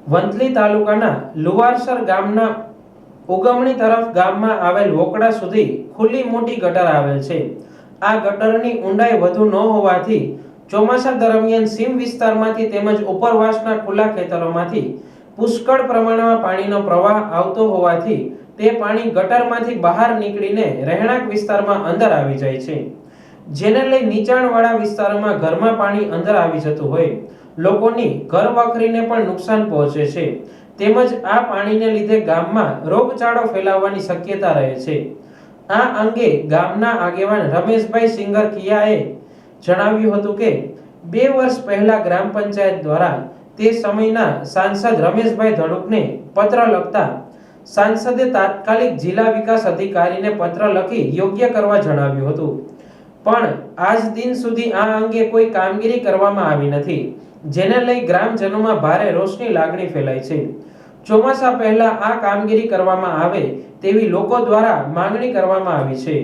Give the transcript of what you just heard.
વંથલી તાલુકાના લુવારસર ગામના ઉગમણી તરફ ગામમાં આવેલ વોકડા સુધી ખુલ્લી મોટી ગટર આવેલ છે। આ ગટરની ઊંડાઈ વધુ ન હોવાથી ચોમાસા દરમિયાન સીમ વિસ્તારમાંથી તેમજ ઉપરવાસના ખુલ્લા ખેતરોમાંથી પુષ્કળ પ્રમાણમાં પાણીનો પ્રવાહ આવતો હોવાથી તે પાણી ગટરમાંથી બહાર નીકળીને રહેણાંક વિસ્તારમાં અંદર આવી જાય છે, જેને લઈ નીચાણવાળા વિસ્તારોમાં ઘરમાં પાણી અંદર આવી જતું હોય લોકોની ઘર વખરીને પણ નુકસાન પહોંચે છે, તેમજ આ પાણીને લીધે ગામમાં રોગચાળો ફેલાવવાની શક્યતા રહે છે। આ અંગે ગામના આગેવાન રમેશભાઈ સિંગરકિયાએ જણાવ્યું હતું કે 2 વર્ષ પહેલા ગ્રામ પંચાયત દ્વારા તે સમયના સાંસદ રમેશભાઈ ધડુકને પત્ર લખતા સાંસદે તાત્કાલિક જિલ્લા વિકાસ અધિકારીને પત્ર લખી યોગ્ય કરવા જણાવ્યું હતું, પણ આજ દિન સુધી આ અંગે કોઈ કામગીરી કરવામાં આવી નથી, જેને લઈ ગ્રામજનોમાં ભારે રોષની લાગણી ફેલાઈ છે। ચોમાસા પહેલા આ કામગીરી કરવામાં આવે તેવી લોકો દ્વારા માંગણી કરવામાં આવી છે।